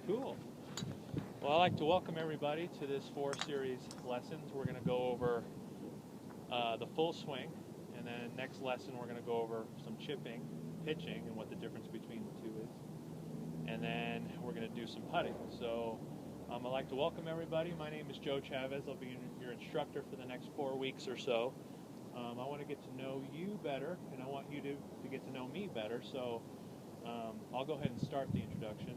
Cool. Well, I'd like to welcome everybody to this 4-series lessons. We're going to go over the full swing, and then next lesson we're going to go over some chipping, pitching, and what the difference between the two is. And then we're going to do some putting. So I'd like to welcome everybody. My name is Joe Chavez. I'll be your instructor for the next 4 weeks or so. I want to get to know you better, and I want you to get to know me better. So I'll go ahead and start the introduction.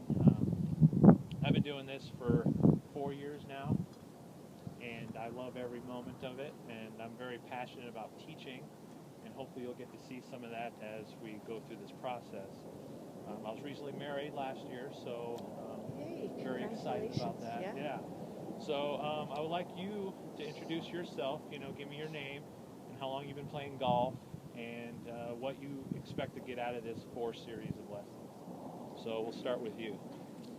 I've been doing this for 4 years now, and I love every moment of it, and I'm very passionate about teaching, and hopefully you'll get to see some of that as we go through this process. I was recently married last year, so very excited about that. Yeah. So I would like you to introduce yourself, give me your name and how long you've been playing golf, and what you expect to get out of this 4 series of lessons. So we'll start with you.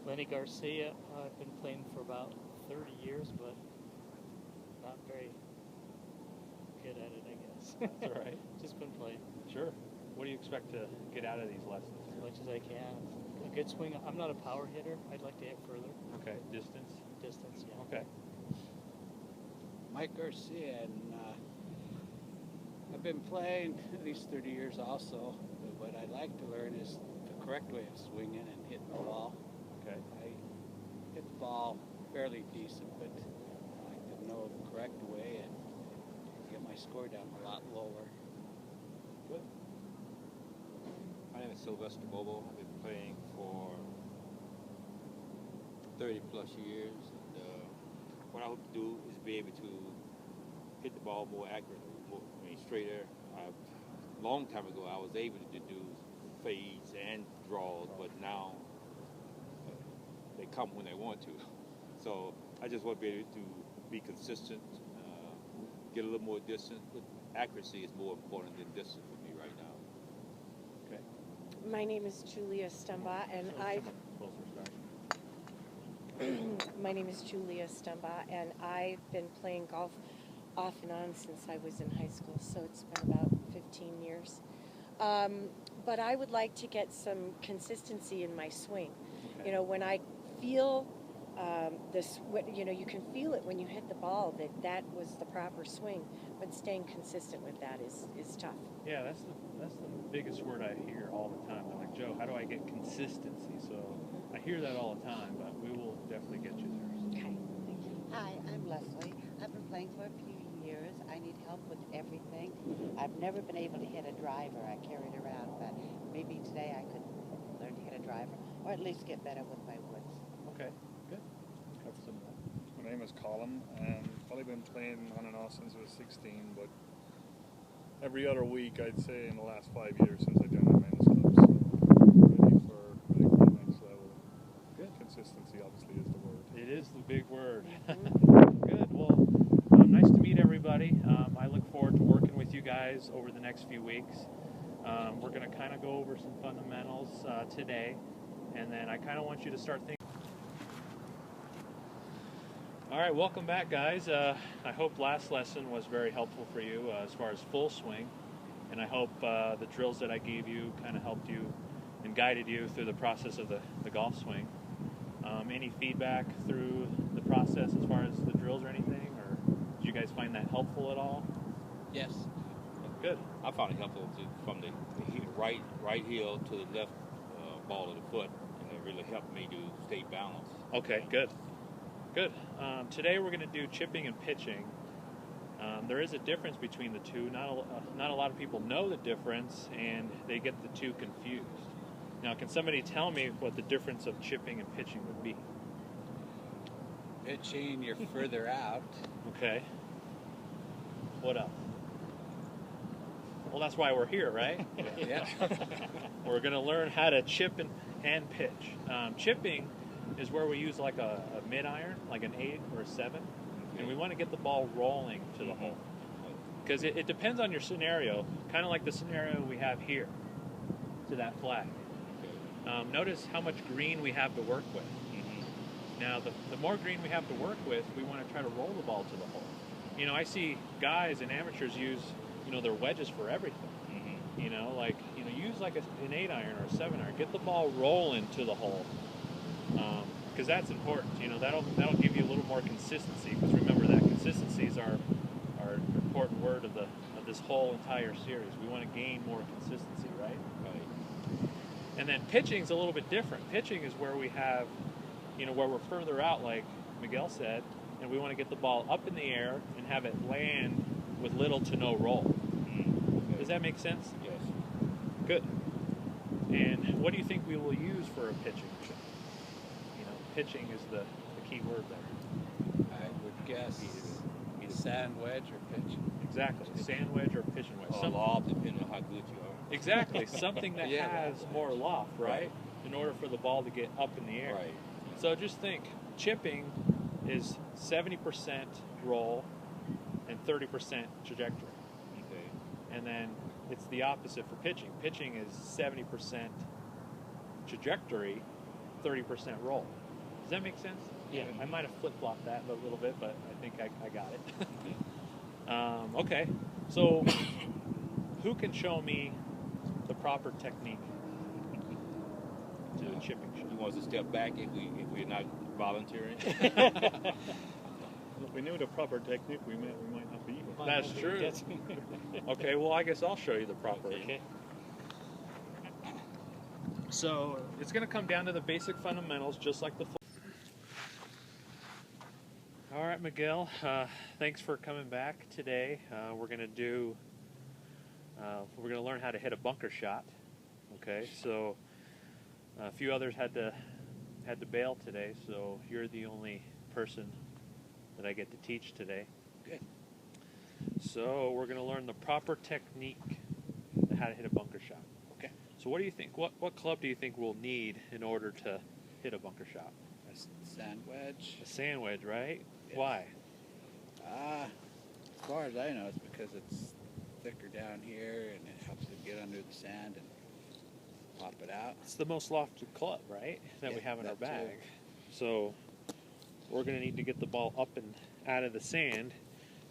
Lenny Garcia. I've been playing for about 30 years, but not very good at it, I guess. That's all right. Just been playing. Sure. What do you expect to get out of these lessons? As much as I can. A good swing. I'm not a power hitter. I'd like to hit further. Okay. Distance? Distance, yeah. Okay. Mike Garcia, and I've been playing at least 30 years also. But what I'd like to learn is the correct way of swinging and hitting the ball. Okay. I hit the ball fairly decent, but I like to know the correct way and get my score down a lot lower. Good. My name is Sylvester Bobo. I've been playing for 30 plus years. And, what I hope to do is be able to hit the ball more accurately, straighter. A long time ago, I was able to do fades and draws, but now they come when they want to. So I just want to be able to be consistent, get a little more distance, but accuracy is more important than distance for me right now. Okay. My name is Julia Stumbaugh, and I've been playing golf off and on since I was in high school, so it's been about 15 years. But I would like to get some consistency in my swing. Okay. When I feel this, you can feel it when you hit the ball that was the proper swing, but staying consistent with that is tough. Yeah, that's the biggest word I hear all the time. I'm like, Joe, how do I get consistency? So I hear that all the time, but we will definitely get you there. Okay, thank you. Hi, I'm Leslie. I've been playing for a few years. I need help with everything. I've never been able to hit a driver. I carry it around, but maybe today I could learn to hit a driver, or at least get better with my woods. Okay, good. Cover some of that. My name is Colin, and probably been playing on and off since I was 16, but every other week, I'd say, in the last 5 years since I joined the men's club. So ready for the next level. Good. Consistency, obviously, is the word. It is the big word. Good. Well, nice to meet everybody. I look forward to working with you guys over the next few weeks. We're going to kind of go over some fundamentals today, and then I kind of want you to start thinking. All right, welcome back, guys. I hope last lesson was very helpful for you as far as full swing, and I hope the drills that I gave you kind of helped you and guided you through the process of the golf swing. Any feedback through the process as far as the drills or anything, or did you guys find that helpful at all? Yes. Good. I found it helpful from the right heel to the left ball of the foot, and it really helped me to stay balanced. Okay, good. Good. Today we're going to do chipping and pitching. There is a difference between the two. Not a lot of people know the difference, and they get the two confused. Now, can somebody tell me what the difference of chipping and pitching would be? Pitching, you're further out. Okay. What else? Well, that's why we're here, right? Yeah. We're going to learn how to chip and pitch. Chipping is where we use like a mid-iron, like an 8 or a 7, and we want to get the ball rolling to the hole. Because it depends on your scenario, kind of like the scenario we have here to that flag. Notice how much green we have to work with. Now, the more green we have to work with, we want to try to roll the ball to the hole. I see guys and amateurs use, their wedges for everything. Use like an 8-iron or a 7-iron. Get the ball rolling to the hole. because that's important. You know, that'll give you a little more consistency. Because remember that consistency is our important word of this whole entire series. We want to gain more consistency, right? Right. And then pitching's a little bit different. Pitching is where we have, you know, where we're further out, like Miguel said, and we want to get the ball up in the air and have it land with little to no roll. Okay. Does that make sense? Yes. Good. And what do you think we will use for a pitching shot? You know, pitching is the key word there. I would guess sand wedge or pitch. Exactly. Sand wedge or pitching wedge. Or lob, depending on how good you are. Exactly. Something that Yeah, has more loft, right? Right. In order for the ball to get up in the air. Right. So just think, chipping is 70% roll and 30% trajectory. Okay. And then it's the opposite for pitching. Pitching is 70% trajectory, 30% roll. Does that make sense? Yeah. I might have flip-flopped that a little bit, but I think I got it. Okay, so who can show me the proper technique to a chipping You shot? want us to step back if we're not volunteering? If we knew the proper technique, we might not be here. That's true. Okay, well, I guess I'll show you the proper. Okay. So it's going to come down to the basic fundamentals, just like the. All right, Miguel. Thanks for coming back today. We're going to do. We're going to learn how to hit a bunker shot. Okay, so a few others had to bail today, so you're the only person that I get to teach today. Good. So we're going to learn the proper technique on how to hit a bunker shot. Okay. So what do you think? What club do you think we'll need in order to hit a bunker shot? A sand wedge. A sand wedge, right? Yes. Why? As far as I know, it's because it's thicker down here and it helps it get under the sand and pop it out. It's the most lofted club, right? That we Yeah, have in our that too. bag. So we're going to need to get the ball up and out of the sand.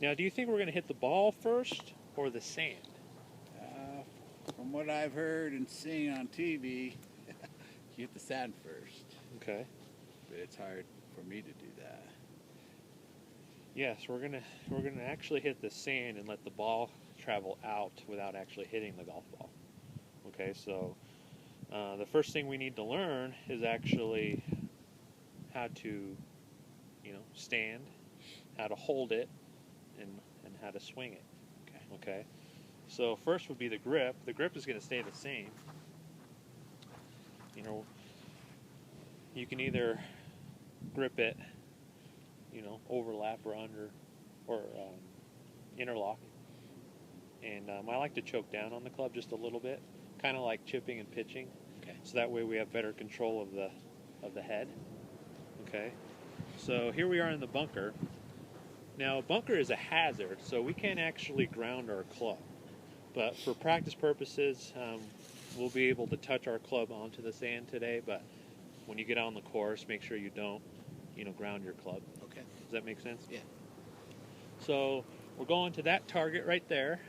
Now, do you think we're going to hit the ball first or the sand? From what I've heard and seen on TV, you hit the sand first, Okay. but it's hard for me to do that. Yes, we're gonna actually hit the sand and let the ball travel out without actually hitting the golf ball. Okay, so the first thing we need to learn is actually how to, stand, how to hold it, and how to swing it. Okay. So first would be the grip. The grip is going to stay the same. You can either grip it, overlap or under, or interlock. And I like to choke down on the club just a little bit, kind of like chipping and pitching. Okay. So that way we have better control of the head. Okay. So here we are in the bunker. Now, a bunker is a hazard, so we can't actually ground our club. But for practice purposes, we'll be able to touch our club onto the sand today. But when you get on the course, make sure you don't, ground your club. Okay. Does that make sense? Yeah. So we're going to that target right there.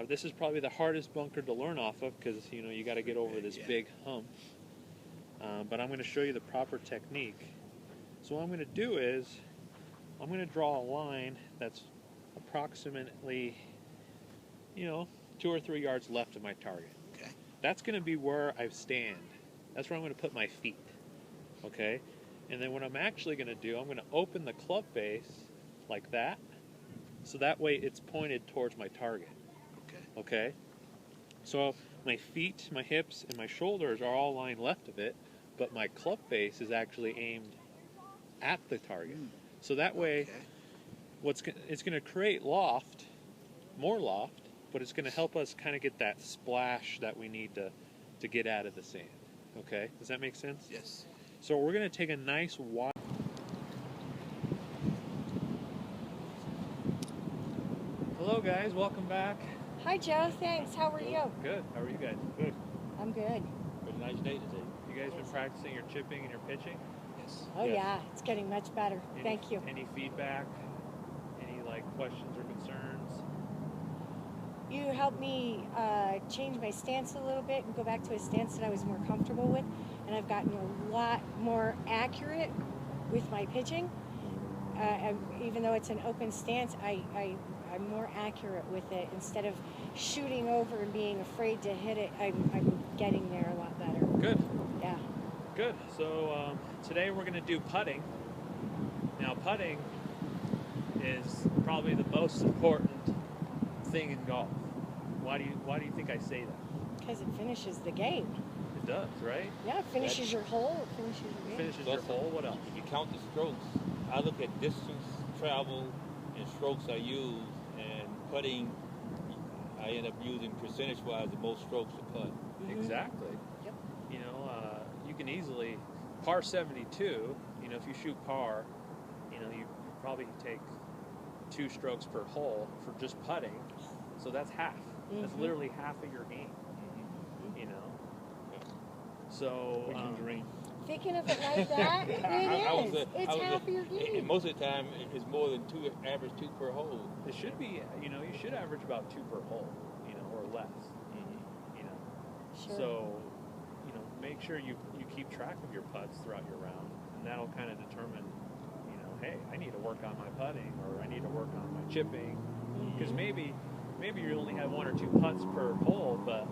This is probably the hardest bunker to learn off of because, you got to get over this Yeah. big hump. But I'm going to show you the proper technique. So what I'm going to do is I'm going to draw a line that's approximately, 2 or 3 yards left of my target. Okay. That's going to be where I stand. That's where I'm going to put my feet. Okay? And then what I'm actually going to do, I'm going to open the club face like that. So that way it's pointed towards my target. Okay. Okay? So my feet, my hips, and my shoulders are all lying left of it, but my club face is actually aimed at the target. So that way, Okay. it's going to create loft, more loft, but it's going to help us kind of get that splash that we need to get out of the sand. Okay? Does that make sense? Yes. So we're going to take a nice wide. Hello guys, welcome back. Hi, Joe. Thanks. How are you? Good. How are you guys? Good. I'm good. Pretty nice day today. You guys been practicing your chipping and your pitching? Yes. Oh, Yes. yeah. It's getting much better. Thank you. Any feedback? Any questions or concerns? You helped me change my stance a little bit and go back to a stance that I was more comfortable with. and I've gotten a lot more accurate with my pitching. Even though it's an open stance, I'm more accurate with it. Instead of shooting over and being afraid to hit it, I'm getting there a lot better. Good. Yeah. Good. So today we're going to do putting. Now, putting is probably the most important thing in golf. Why do you think I say that? Because it finishes the game. It does, right? Yeah, it finishes your hole. It finishes your game. Finishes your hole. What else? You count the strokes. I look at distance travel and strokes I use, and putting, I end up using percentage-wise the most strokes to putt. Exactly. Yep. You know, you can easily par 72. You know, if you shoot par, you know, you probably take 2 strokes per hole for just putting. So that's half. That's literally half of your game. You know. So. We can dream. Thinking of it like that, it's half of your game. And most of the time, it's more than average 2 per hole. It should be, you know, you should average about 2 per hole, you know, or less. You know. Sure. So, you know, make sure you keep track of your putts throughout your round, and that'll kind of determine, you know, hey, I need to work on my putting, or I need to work on my chipping, because maybe you only have 1 or 2 putts per hole, but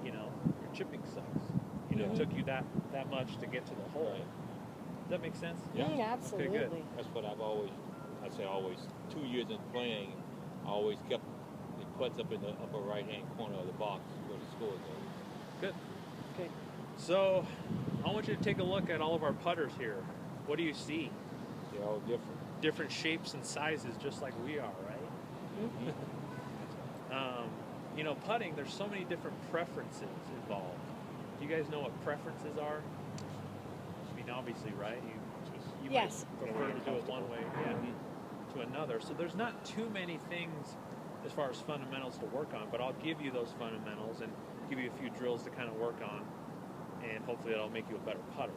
you know your chipping sucks. You know, it took you that much to get to the hole. Right. Does that make sense? Yeah. Absolutely. Okay, good. That's what I've always, I say always, 2 years in playing, I always kept the putts up in the upper right-hand corner of the box where the score goes. Good. Good. So, I want you to take a look at all of our putters here. What do you see? They're all different. Different shapes and sizes, just like we are, right? You know, putting, there's so many different preferences involved. Do you guys know what preferences are? I mean, obviously, right? You Yes. might prefer to do it one way to another. So there's not too many things as far as fundamentals to work on, but I'll give you those fundamentals and give you a few drills to kind of work on, and hopefully that'll make you a better putter.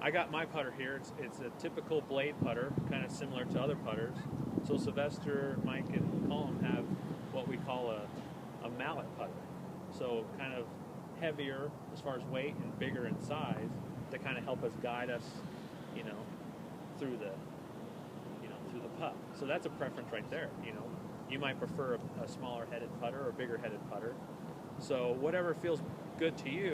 I got my putter here. It's a typical blade putter, kind of similar to other putters. So Sylvester, Mike, and Colin have what we call a mallet putter. So kind of heavier as far as weight and bigger in size to kind of help us guide us, you know, through the putt. So that's a preference right there. You know, you might prefer a smaller headed putter or a bigger headed putter. So whatever feels good to you.